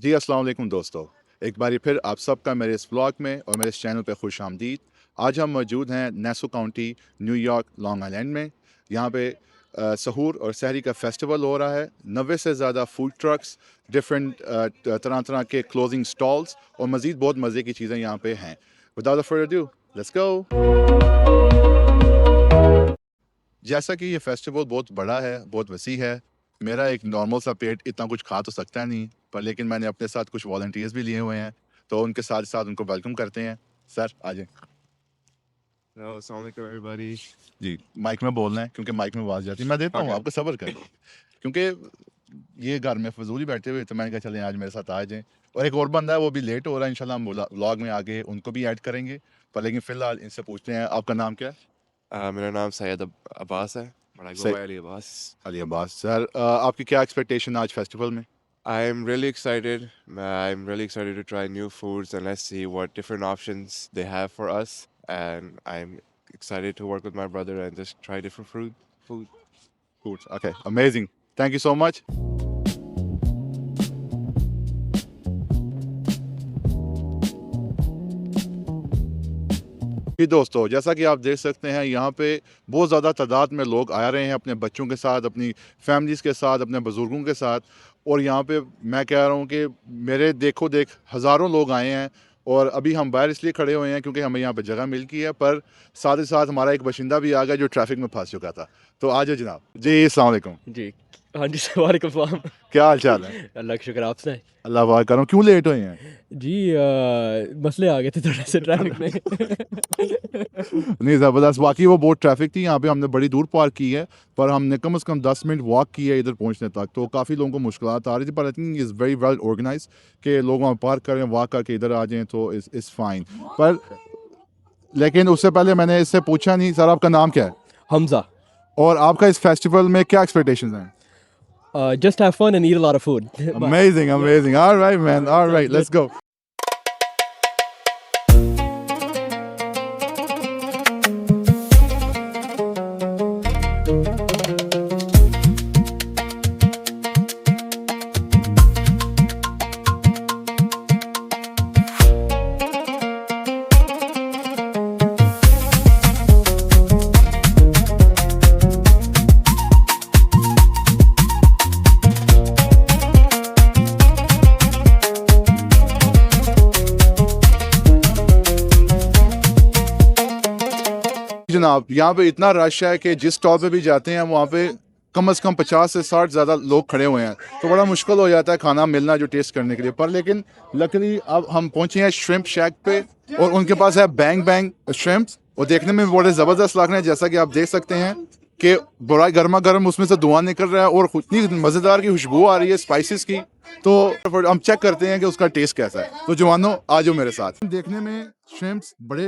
जी अस्सलाम वालेकुम दोस्तों, एक बारी फिर आप सबका मेरे इस व्लॉग में और मेरे इस चैनल पे खुश आमदीद। आज हम मौजूद हैं NESO county, New York, long island में। यहाँ पे सहूर और सहरी का फेस्टिवल हो रहा है। 90 से ज़्यादा फूड ट्रक्स, डिफरेंट तरह तरह के क्लोजिंग स्टॉल्स और मज़ीद बहुत मज़े की चीज़ें यहाँ पे हैं। Without further ado, let's go. जैसा कि ये फेस्टिवल बहुत बड़ा है, बहुत वसी है, मेरा एक नॉर्मल सा पेट इतना कुछ खा तो सकता नहीं, पर लेकिन मैंने अपने साथ कुछ वॉलंटियर्स भी लिए हुए हैं, तो उनके साथ-साथ उनको वेलकम करते हैं। सर, आ जाएँ। Hello, assalamu alaikum everybody. जी, माइक में बोलना है क्योंकि माइक में आवाज़ जाती है। मैं देता हूँ Okay. आपको, सब्र करें। क्योंकि ये घर में फ़िज़ूल ही बैठे हुए, तो मैंने कहा चलें आज मेरे साथ आ जाएँ। और एक और बंदा है, वो भी लेट हो रहा है, इंशाल्लाह हम व्लॉग में आगे उनको भी ऐड करेंगे। पर लेकिन फ़िलहाल इनसे पूछते हैं, आपका नाम क्या है? मेरा नाम सैयद अब्बास है, but I go सही by Ali Abbas. Ali Abbas. Sir आपकी क्या एक्सपेक्टेशन है आज फेस्टिवल में? I'm really excited. I'm really excited to try new foods and let's see what different options they have for us. And I'm excited to work with my brother and just try different food. Foods. Okay, amazing. Thank you so much. जी दोस्तों, जैसा कि आप देख सकते हैं यहाँ पे बहुत ज़्यादा तादाद में लोग आ रहे हैं अपने बच्चों के साथ, अपनी फैमिलीज़ के साथ, अपने बुज़ुर्गों के साथ। और यहाँ पे मैं कह रहा हूँ कि मेरे देखो देख हज़ारों लोग आए हैं। और अभी हम बाहर इसलिए खड़े हुए हैं क्योंकि हमें यहाँ पे जगह मिल गई है, पर साथ ही साथ हमारा एक बाशिंदा भी आ गया जो ट्रैफिक में फंस चुका था। तो आ जाओ जनाब। जी अस्सलाम वालेकुम। जी, हाँ जी, वालेकुम सलाम। क्या हाल चाल है? अल्लाह का शुक्र, आप सुनाएँ? अल्लाह पाक करम। क्यों लेट हुए हैं? जी मसले आ गए थे थोड़े से ट्रैफिक में। नहीं ज़बरदस्त, वाकई वो बहुत ट्रैफिक थी यहाँ पे। हमने बड़ी दूर पार्क की है, पर हमने कम से कम 10 मिनट वॉक की है इधर पहुँचने तक, तो काफ़ी लोगों को मुश्किलात आ रही थी। पर I think is very well organise कि लोग वहाँ पार्क करें, वॉक करके इधर आ जाएँ, तो इज़ फाइन। पर लेकिन उससे पहले मैंने इससे पूछा नहीं, सर आपका नाम क्या है? हमज़ा। और आपका इस फेस्टिवल में क्या एक्सपेक्टेशंस हैं? Just have fun and eat a lot of food. Amazing, amazing. All right, man. All right, let's go. जनाब, यहाँ पे इतना रश है कि जिस स्टॉप पे भी जाते हैं वहाँ पे कम से कम 50 से 60 ज़्यादा लोग खड़े हुए हैं, तो बड़ा मुश्किल हो जाता है खाना मिलना जो टेस्ट करने के लिए। पर लेकिन लकड़ी अब हम पहुँचे हैं श्रिम्प शैक पे, और उनके पास है बैंग बैंग श्रिम्प्स, और देखने में बड़े ज़बरदस्त लग रहे हैं। जैसा कि आप देख सकते हैं कि बड़ा गर्मा गर्म उसमें से धुआं निकल रहा है और इतनी मज़ेदार की खुशबू आ रही है स्पाइसेस की। तो हम चेक करते हैं कि उसका टेस्ट कैसा है। तो जवानों आ जाओ मेरे साथ। देखने में श्रिम्प्स बड़े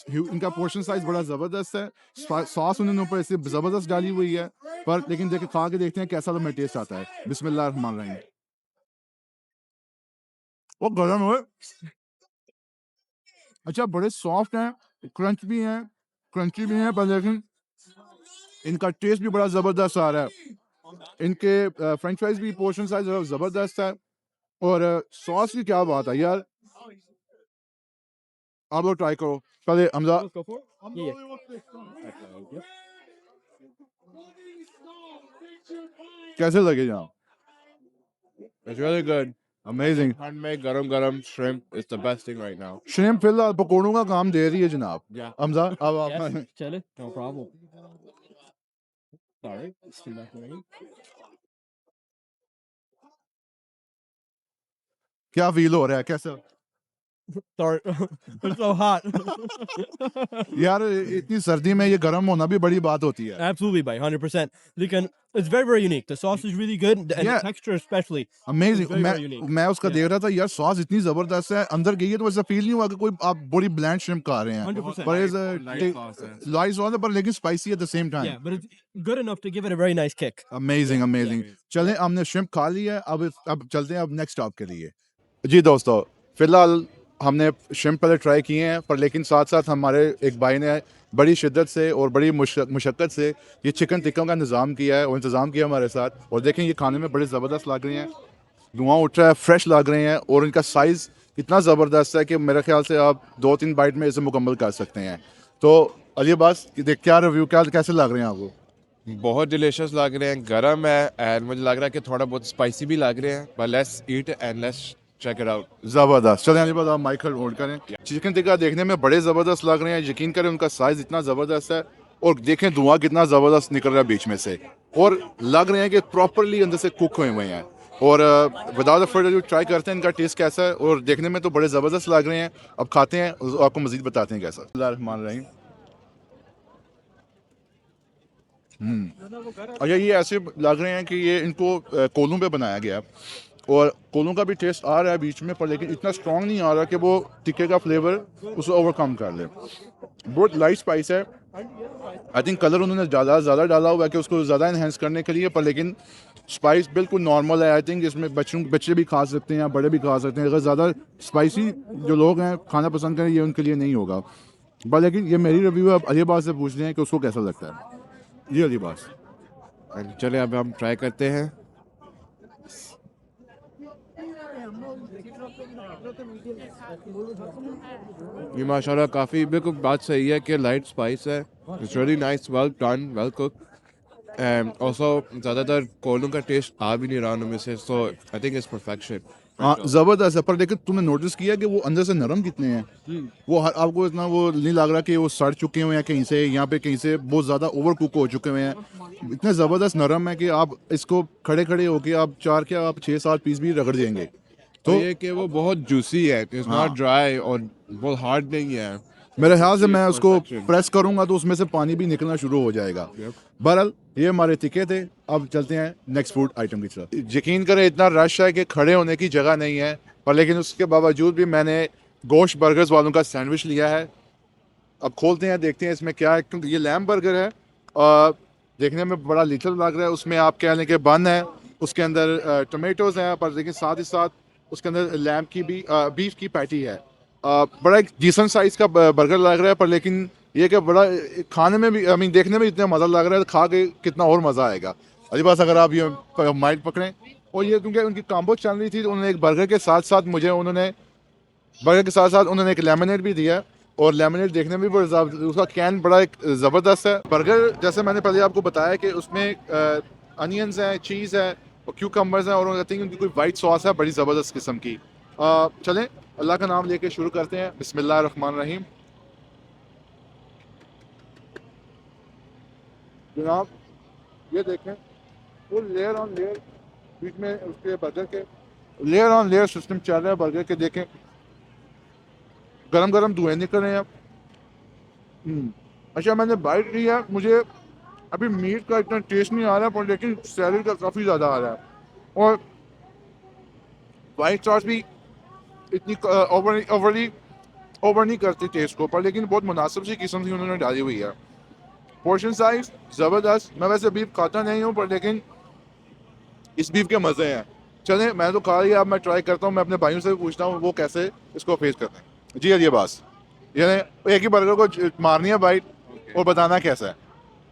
इनका पोर्शन साइज बड़ा ज़बरदस्त है। सॉस उन्होंने ऊपर ऐसे ज़बरदस्त डाली हुई है। पर लेकिन देखिए खा के देखते हैं कैसा तो में टेस्ट आता है। बिस्मिल्लाह रहमान रहीम। वो गरम है। अच्छा, बड़े सॉफ्ट हैं, क्रंच भी हैं, क्रंची भी हैं, पर लेकिन इनका टेस्ट भी बड़ा ज़बरदस्त आ रहा है। इनके फ्रेंच फ्राइज भी पोर्शन साइज ज़बरदस्त है, और सॉस की क्या बात है यार। आप लोग ट्राई करो पहले। Hamza Let's go for it? Yeah. कैसे लगे जनाब? It's really good. Amazing. Handmade garam shrimp is the best thing right now. Shrimp फिलहाल पकौड़ों का काम दे रही है जनाब। Yeah. हमजा अब आप Yes, chale, no problem. Sorry. Bismillahirrahmanirrahim. क्या फील हो रहा है, कैसा? Sorry, it's so hot. यार इतनी सर्दी में ये गर्म होना भी बड़ी बात होती है। Absolutely, by 100%. Lekin, it's very, very unique. The sauce is really good, and Yeah. the texture especially. Amazing. Very, very unique. मैं उसका Yeah. देख रहा था यार, सॉस इतनी जबरदस्त है, अंदर गई है तो ऐसा फील नहीं हुआ कि कोई आप बड़ी ब्लैंड श्रिम्प खा रहे हैं। 100%. पर Light sauce है. लाइट सॉस है, पर लेकिन spicy at the same time. Yeah, but it's good enough to give it a very nice kick. Amazing amazing. चलें, हमने श्रिम्प खा लिया है, अब चलते हैं अब नेक्स्ट स्टॉप के लिए। जी दोस्तों, फिलहाल हमने श्रिम्प पहले ट्राई किए हैं, पर लेकिन साथ साथ हमारे एक भाई ने बड़ी शिद्दत से और बड़ी मुशक्क़त से ये चिकन टिक्का का निज़ाम किया है और इंतज़ाम किया हमारे साथ। और देखें ये खाने में बड़े ज़बरदस्त लग रहे हैं। धुआं उठ रहा है, फ्रेश लग रहे हैं और इनका साइज़ इतना ज़बरदस्त है कि मेरे ख्याल से आप 2-3 बाइट में इसे मुकम्मल कर सकते हैं। तो अली अब्बास क्या रिव्यू क्या कैसे लग रहे हैं आपको? बहुत डिलीशियस लग रहे हैं, गरम है एंड मुझे लग रहा है कि थोड़ा बहुत स्पाइसी भी लग रहे हैं, but let's eat and let's check it out. ज़बरदस्त। चलें अली अब्बास आप माइक होल्ड करें। चिकन टिक्का देखने में बड़े ज़बरदस्त लग रहे हैं, यकीन करें उनका साइज़ इतना ज़बरदस्त है और देखें धुआं कितना ज़बरदस्त निकल रहा है बीच में से और लग रहे हैं कि प्रॉपरली अंदर से कुक हुए हैं। और विदाउट फर्दर ड्यू ट्राई करते हैं इनका टेस्ट कैसा है और देखने में तो बड़े ज़बरदस्त लग रहे हैं। अब खाते हैं और आपको मज़ीद बताते हैं कैसा। बिस्मिल्लाहिर्रहमानिर्रहीम। अच्छा ये ऐसे लग रहे हैं कि ये इनको कोलों पे बनाया गया है और कोलों का भी टेस्ट आ रहा है बीच में, पर लेकिन इतना स्ट्रॉन्ग नहीं आ रहा कि वो टिक्के का फ्लेवर उसे ओवरकम कर ले। बहुत लाइट स्पाइस है। आई थिंक कलर उन्होंने ज़्यादा डाला हुआ है कि उसको ज़्यादा इन्हेंस करने के लिए, पर लेकिन स्पाइस बिल्कुल नॉर्मल है। आई थिंक इसमें बच्चे भी खा सकते हैं, बड़े भी खा सकते हैं। अगर ज़्यादा स्पाइसी जो लोग हैं खाना पसंद करें, ये उनके लिए नहीं होगा। पर लेकिन ये मेरी रिव्यू है, अब अली अब्बास से पूछ रहे हैं कि उसको कैसा लगता है। जी अली अब्बास। चले अब हम ट्राई करते हैं। ये माशाल्लाह काफ़ी बिल्कुल बात सही है कि लाइट स्पाइस है, it's really nice, well done, well cook and also ज़्यादातर कोलों का टेस्ट आ भी नहीं रहा उनमें से, सो आई थिंक इट्स परफेक्शन। हाँ ज़बरदस्त है, पर लेकिन तुमने नोटिस किया कि वो अंदर से नरम कितने हैं। वो आपको इतना वो नहीं लग रहा कि वो सड़ चुके हुए हैं कहीं से, यहाँ पे कहीं से बहुत ज़्यादा ओवर कुक हो चुके हुए हैं। इतने ज़बरदस्त नरम है कि आप इसको खड़े खड़े होके आप 6-7 पीस भी रगड़ देंगे। तो ये कि वो बहुत जूसी है, इट्स नॉट ड्राई और बहुत हार्ड नहीं है। मेरे ख्याल से मैं It's उसको perfection. प्रेस करूंगा तो उसमें से पानी भी निकलना शुरू हो जाएगा। बहरहाल ये हमारे टिक्के थे। अब चलते हैं नेक्स्ट फूड आइटम की तरफ। यकीन करें इतना रश है कि खड़े होने की जगह नहीं है, पर लेकिन उसके बावजूद भी मैंने गोश्त बर्गर्स वालों का सैंडविच लिया है। अब खोलते हैं, देखते हैं इसमें क्या है, क्योंकि ये लैम बर्गर है और देखने में बड़ा लिटिल लग रहा है। उसमें आप कह लें कि बन है, उसके अंदर टमेटोज़ हैं, पर लेकिन साथ ही साथ उसके अंदर लैम की भी बीफ की पैटी है। बड़ा एक डिसेंट साइज़ का बर्गर लग रहा है, पर लेकिन ये कि बड़ा खाने में भी आई मीन देखने में इतना मज़ा लग रहा है, खा के कितना और मज़ा आएगा। अली बात अगर आप ये माइंड पकड़ें, और ये क्योंकि उनकी कॉम्बो चल रही थी तो उन्होंने एक बर्गर के साथ साथ उन्होंने एक लेमनेड भी दिया और लेमनेड देखने में भी बड़ा उसका कैन बड़ा एक ज़बरदस्त है। बर्गर जैसे मैंने पहले आपको बताया कि उसमें अनियंस हैं, चीज़ है और क्यूकम्बर्स हैं और आई थिंक उनकी कोई वाइट सॉस है बड़ी ज़बरदस्त किस्म की। चलें अल्लाह का नाम लेके शुरू करते हैं। बिस्मिल्लाहिर्रहमानिर्रहीम। जनाब ये देखें, वो लेयर ऑन लेयर बीच में उसके बर्गर के लेयर ऑन लेयर सिस्टम चल रहा है बर्गर के। देखें गरम गरम धुएं निकल रहे हैं। अच्छा मैंने बाइट ली है, मुझे अभी मीट का इतना टेस्ट नहीं आ रहा, पर लेकिन सैलड का काफ़ी ज़्यादा आ रहा है और वाइट सॉस भी इतनी ओवर नहीं करती टेस्ट को, पर लेकिन बहुत मुनासिब सी किस्म की उन्होंने डाली हुई है। पोर्शन साइज ज़बरदस्त। मैं वैसे बीफ खाता नहीं हूँ, पर लेकिन इस बीफ के मज़े हैं। चलें मैं तो खा लिया, अब मैं ट्राई करता हूँ, मैं अपने भाइयों से भी पूछता हूँ वो कैसे इसको फेस करते हैं। जी अली अब्बास, यानी एक ही बर्गर को मारनी है बाइट और बताना कैसा है।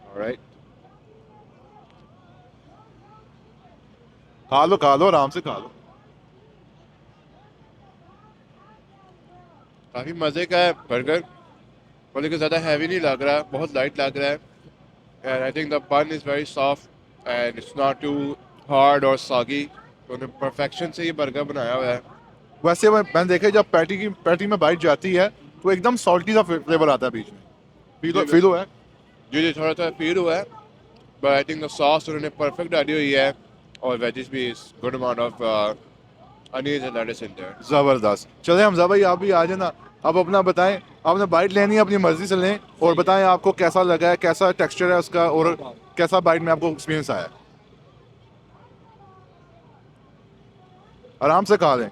ऑलराइट, खा लो आराम से खा लो। काफ़ी मज़े का है बर्गर, और लेकिन ज़्यादा हैवी नहीं लग रहा, बहुत लाइट लग रहा है and I think the bun is very soft and it's not too hard और सॉगी। तो उन्होंने परफेक्शन से ये बर्गर बनाया हुआ है। वैसे मैंने देखा जब पैटी में बाइट जाती है तो एकदम सॉल्टी सा फ्लेवर आता है बीच में। फील हुआ है? जी थोड़ा थोड़ा फील हुआ है, but I think the sauce उन्होंने परफेक्ट डाली हुई है और वेजिस भी is good amount of onions and let's in there. ज़बरदस्त। चले हमजा भाई आप भी आ जाना, अब अपना बताएं, आपने बाइट लेनी है अपनी मर्जी से लें और बताएं आपको कैसा लगा है, कैसा टेक्सचर है उसका और कैसा बाइट में आपको एक्सपीरियंस आया। आराम से खा लें।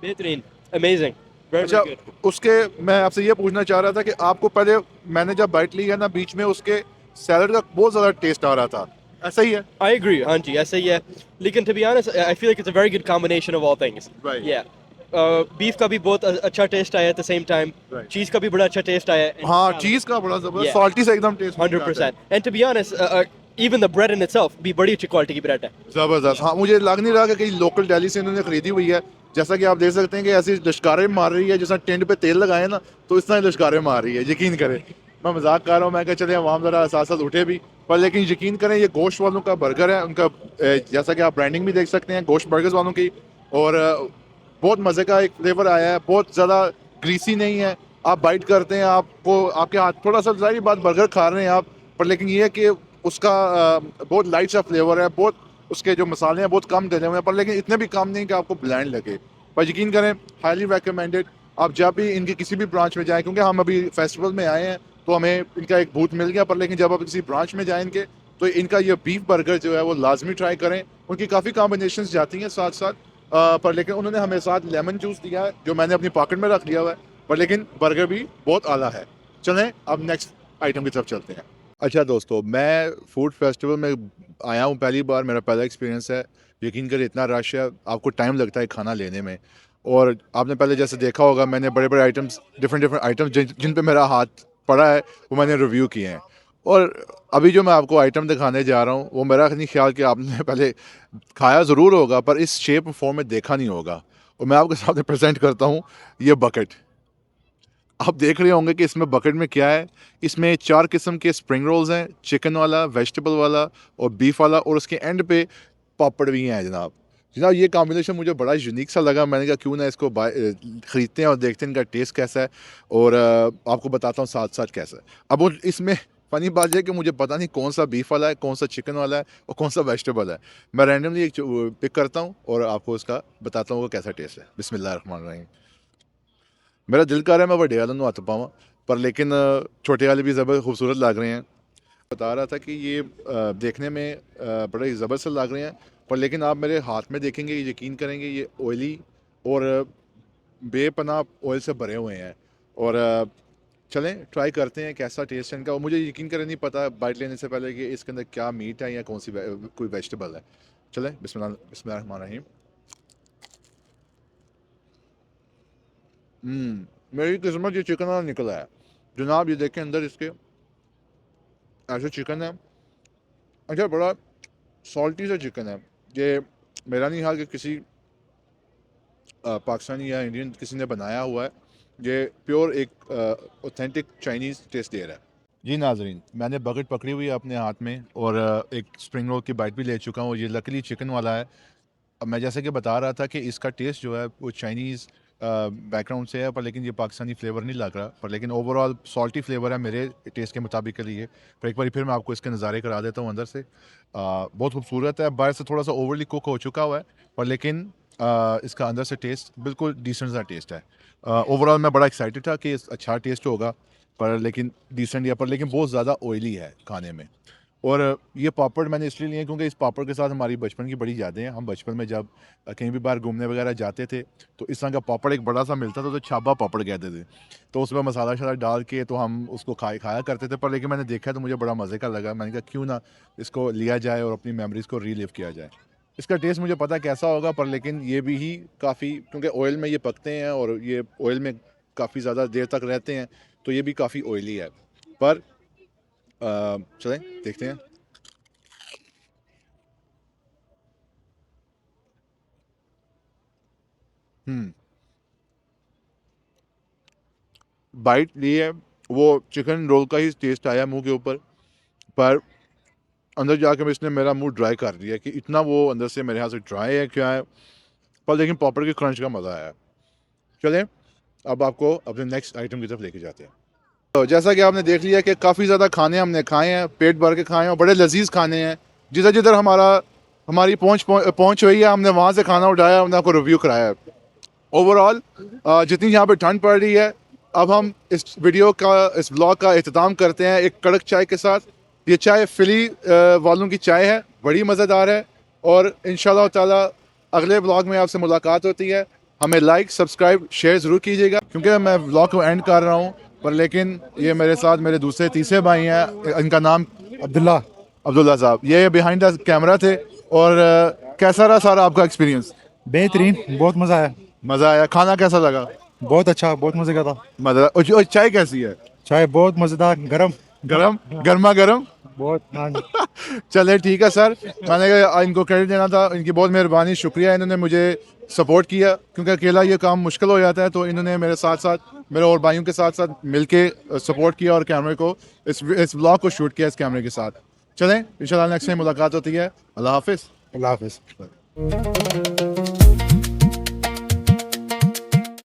बेहतरीन, अमेजिंग, अच्छा उसके मैं आपसे ये पूछना चाह रहा था कि आपको पहले मैंने जब बाइट ली है ना, बीच में उसके सैलड का बहुत ज़्यादा टेस्ट आ रहा था, ऐसा ही है? I agree, हाँ जी, ऐसा ही है। लेकिन to be honest, I feel like it's a very good combination of all things. Right. Yeah. Beef का भी बहुत अच्छा टेस्ट आया at the same time. Right. चीज़ का भी बड़ा अच्छा टेस्ट आया। हाँ चीज़ का बड़ा ज़बरदस्त, Yeah. सॉल्टी से एकदम test 100%. And to be honest, even the bread in itself भी बड़ी अच्छी क्वालिटी की ब्रेड है. ज़बरदस्त। हाँ, मुझे लग नहीं रहा कि कहीं लोकल दिल्ली से इन्होंने खरीदी हुई है। जैसा कि आप देख सकते हैं कि ऐसी लश्कारें मार रही है, जैसा टेंट पे तेल लगाए ना, तो इस तरह लश्कारें मार रही है, यकीन करें। मैं मजाक कर रहा हूँ, मैं कहा चले वहाँ ज़रा साथ साथ उठे भी, पर लेकिन यकीन करें ये गोश्त वालों का बर्गर है, उनका जैसा कि आप ब्रांडिंग भी देख सकते हैं गोश्त बर्गर्स वालों की, और बहुत मज़े का एक फ्लेवर आया है, बहुत ज़्यादा ग्रीसी नहीं है। आप बाइट करते हैं, आपको आपके हाथ थोड़ा सा, ज़ाहिर बात बर्गर खा रहे हैं आप, पर लेकिन ये है कि उसका बहुत लाइट सा फ्लेवर है, बहुत उसके जो मसाले हैं बहुत कम डले हुए हैं, पर लेकिन इतने भी कम नहीं कि आपको ब्लैंड लगे। पर यकीन करें, हाईली रिकमेंडेड। आप जब भी इनकी किसी भी ब्रांच में जाएं, क्योंकि हम अभी फेस्टिवल में आए हैं तो हमें इनका एक बूथ मिल गया, पर लेकिन जब आप किसी ब्रांच में जाएँ इनके, तो इनका ये बीफ बर्गर जो है वो लाजमी ट्राई करें। उनकी काफ़ी कॉम्बिनेशन जाती हैं साथ साथ, पर लेकिन उन्होंने हमें साथ लेमन जूस दिया है जो मैंने अपनी पॉकेट में रख लिया हुआ है, पर लेकिन बर्गर भी बहुत आला है। चलें अब नेक्स्ट आइटम की तरफ चलते हैं। अच्छा दोस्तों, मैं फूड फेस्टिवल में आया हूँ पहली बार, मेरा पहला एक्सपीरियंस है। यकीन करें इतना रश है, आपको टाइम लगता है खाना लेने में, और आपने पहले जैसे देखा होगा मैंने बड़े बड़े आइटम्स, डिफरेंट आइटम्स जिन पे मेरा हाथ पड़ा है वो मैंने रिव्यू किए हैं। और अभी जो मैं आपको आइटम दिखाने जा रहा हूँ वो मेरा नहीं ख्याल कि आपने पहले खाया ज़रूर होगा, पर इस शेप फॉर्म में देखा नहीं होगा। और मैं आपके सामने प्रेजेंट करता हूँ ये बकेट। आप देख रहे होंगे कि इसमें बकेट में क्या है। इसमें 4 किस्म के स्प्रिंग रोल्स हैं, चिकन वाला, वेजिटेबल वाला और बीफ वाला, और उसके एंड पे पापड़ भी हैं जनाब। जनाब ये कॉम्बिनेशन मुझे बड़ा यूनिक सा लगा, मैंने कहा क्यों ना इसको ख़रीदते हैं और देखते हैं इनका टेस्ट कैसा है, और आपको बताता हूँ साथ साथ कैसा है। अब इसमें फ़नी बात यह है कि मुझे पता नहीं कौन सा बीफ वाला है, कौन सा चिकन वाला है और कौन सा वेजिटेबल है। मैं रैंडमली एक पिक करता हूँ और आपको उसका बताता हूँ वो कैसा टेस्ट है। बिस्मिल्लाहिर्रहमानिर्रहीम। मेरा दिल कर रहा है मैं बड़े वालों हत्थ पावां, पर लेकिन छोटे वाले भी ज़बर खूबसूरत लग रहे हैं। बता रहा था कि ये देखने में बड़े ज़बरदस्त लग रहे हैं, पर लेकिन आप मेरे हाथ में देखेंगे, यकीन करेंगे ये ऑयली और बेपनाह ऑयल से भरे हुए हैं। और चलें ट्राई करते हैं कैसा टेस्ट है इनका। और मुझे यकीन करें नहीं पता बाइट लेने से पहले कि इसके अंदर क्या मीट है या कौन सी कोई वेजिटेबल है। चलें बिस्मिल्लाहिर्रहमानिर्रहीम। मेरी किस्मत ये चिकन वाला निकला है जनाब। ये देखें अंदर इसके ऐसे चिकन है। अच्छा बड़ा सॉल्टी सा चिकन है। ये मेरा नहीं ख्याल कि किसी पाकिस्तानी या इंडियन किसी ने बनाया हुआ है। ये प्योर एक ऑथेंटिक चाइनीज़ टेस्ट दे रहा है। जी नाजरीन, मैंने बकेट पकड़ी हुई है अपने हाथ में और एक स्प्रिंग रोल की बाइट भी ले चुका हूँ। ये लकली चिकन वाला है। अब मैं जैसे कि बता रहा था कि इसका टेस्ट जो है वो चाइनीज़ बैकग्राउंड से है, पर लेकिन ये पाकिस्तानी फ्लेवर नहीं लग रहा, पर लेकिन ओवरऑल सॉल्टी फ्लेवर है मेरे टेस्ट के मुताबिक के लिए। पर एक बार फिर मैं आपको इसके नज़ारे करा देता हूँ अंदर से। बहुत खूबसूरत है। बाहर से थोड़ा सा ओवरली कुक हो चुका हुआ है, पर लेकिन इसका अंदर से टेस्ट बिल्कुल डिसेंट सा टेस्ट है। ओवरऑल मैं बड़ा एक्साइटेड था कि अच्छा टेस्ट होगा, पर लेकिन डिसेंट या पर लेकिन बहुत ज़्यादा ऑयली है खाने में। और ये पापड़ मैंने इसलिए लिए क्योंकि इस पापड़ के साथ हमारी बचपन की बड़ी यादें हैं। हम बचपन में जब कहीं भी बाहर घूमने वगैरह जाते थे तो इस तरह का पापड़ एक बड़ा सा मिलता था, तो छाबा पापड़ कहते थे। तो उसमें मसाला शसाला डाल के तो हम उसको खाया करते थे, पर लेकिन मैंने देखा तो मुझे बड़ा मज़े का लगा। मैंने कहा क्यों ना इसको लिया जाए और अपनी मेमोरीज़ को रीलिव किया जाए। इसका टेस्ट मुझे पता कैसा होगा, पर लेकिन ये भी ही काफ़ी, क्योंकि ऑयल में ये पकते हैं और ये ऑयल में काफ़ी ज़्यादा देर तक रहते हैं, तो ये भी काफ़ी ऑयली है। पर चलें देखते हैं। बाइट ली है, वो चिकन रोल का ही टेस्ट आया मुंह के ऊपर, पर अंदर जाकर इसने मेरा मुंह ड्राई कर दिया कि इतना वो अंदर से मेरे यहाँ से ड्राई है क्या है। पर लेकिन पापड़ के क्रंच का मज़ा आया। चलें अब आपको अपने नेक्स्ट आइटम की तरफ लेके जाते हैं। तो जैसा कि आपने देख लिया कि काफ़ी ज़्यादा खाने हमने खाए हैं, पेट भर के खाए हैं और बड़े लजीज खाने हैं। जिधर जिधर हमारी पहुँच हुई है हमने वहाँ से खाना उठाया, हमने आपको रिव्यू कराया है। ओवरऑल जितनी यहाँ पे ठंड पड़ रही है, अब हम इस वीडियो का, इस ब्लॉग का इख्तिताम करते हैं एक कड़क चाय के साथ। ये चाय फिली वालों की चाय है, बड़ी मज़ेदार है। और इंशाल्लाह ताला अगले ब्लॉग में आपसे मुलाकात होती है। हमें लाइक, सब्सक्राइब, शेयर ज़रूर कीजिएगा, क्योंकि मैं ब्लॉग को एंड कर रहा हूँ, पर लेकिन ये मेरे साथ मेरे दूसरे तीसरे भाई हैं, इनका नाम अब्दुल्ला साहब, ये बिहाइंड द कैमरा थे। और कैसा रहा सारा आपका एक्सपीरियंस? बेहतरीन, बहुत मज़ा आया। मज़ा आया। खाना कैसा लगा? बहुत अच्छा, बहुत मज़े का था। मज़ा। और चाय कैसी है? चाय बहुत मज़ेदार, गरम गरम, गर्मा गर्म। बहुत हाँ जी। चले ठीक है सर, मैंने इनको क्रेडिट देना था, इनकी बहुत मेहरबानी, शुक्रिया, इन्होंने मुझे सपोर्ट किया क्योंकि अकेला ये काम मुश्किल हो जाता है, तो इन्होंने मेरे साथ साथ मेरे और भाइयों के साथ साथ मिलके सपोर्ट किया और कैमरे को इस ब्लॉग को शूट किया इस कैमरे के साथ। चलें इंशाल्लाह नेक्स्ट टाइम मुलाकात होती है। अल्लाह हाफिज़। अल्लाह हाफिज़।